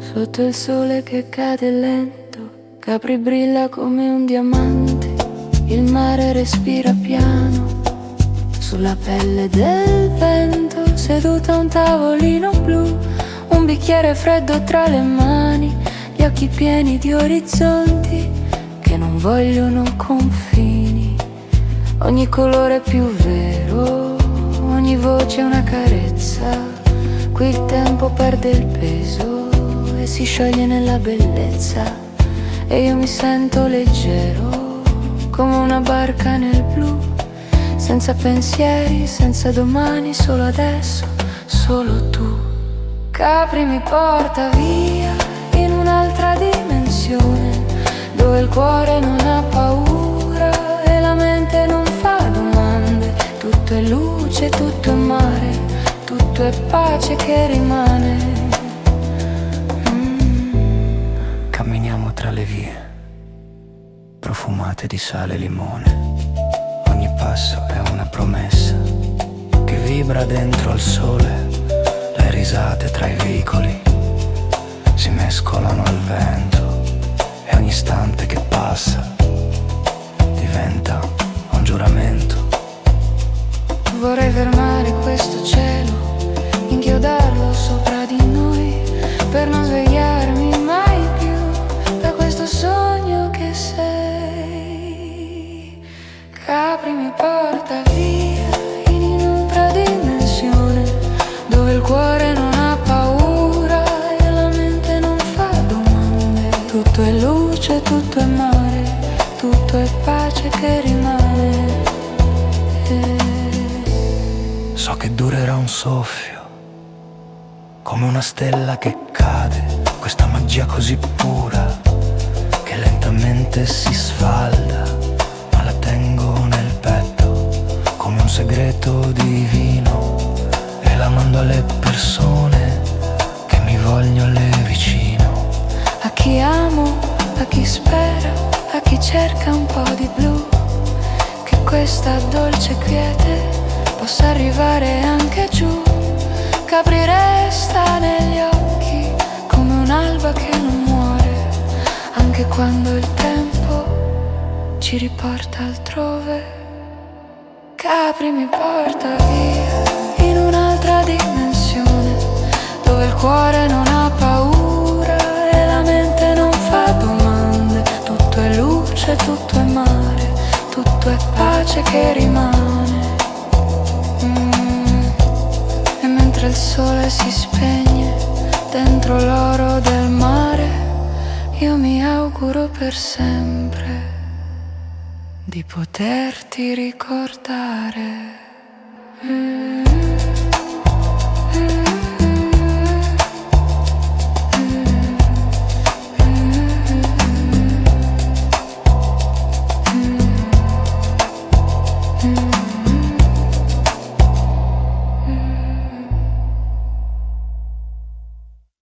Sotto il sole che cade lento, Capri brilla come un diamante, il mare respira piano sulla pelle del vento, seduta a un tavolino blu, un bicchiere freddo tra le mani, gli occhi pieni di orizzonti che non vogliono confini. Ogni colore è più vero, ogni voce è una carezza. Qui il tempo perde il peso e si scioglie nella bellezza. E io mi sento leggero, come una barca nel blu, senza pensieri, senza domani, solo adesso, solo tu. Capri mi porta via in un'altra dimensione, dove il cuore non ha paura e la mente non fa domande. Tutto è luce, tutto è mare, tutto è pace che rimane. Camminiamo tra le vie, profumate di sale e limone. Ogni passo è una promessa che vibra dentro al sole. Le risate tra i vicoli si mescolano al vento e ogni istante che passa diventa un giuramento. Vorrei fermare questo cielo, inchiodarlo sopra di noi, per non svegliarmi mai più da questo sogno che sei. Capri mi porta via in un'altra dimensione, dove il cuore non ha paura e la mente non fa domande. Tutto è luce, tutto è mare, tutto è pace che rimane. So che durerà un soffio, come una stella che cade, questa magia così pura che lentamente si sfalda, ma la tengo nel petto come un segreto divino e la mando alle persone che mi vogliono vicino. A chi amo, a chi spera, a chi cerca un po' di blu, che questa dolce quiete possa arrivare anche giù. Capri resta negli occhi come un'alba che non muore, anche quando il tempo ci riporta altrove. Capri mi porta via in un'altra dimensione, dove il cuore non ha paura e la mente non fa domande. Tutto è luce, tutto è mare, tutto è pace che rimane. E mentre il sole si spegne dentro l'oro del mare, io mi auguro per sempre di poterti ricordare.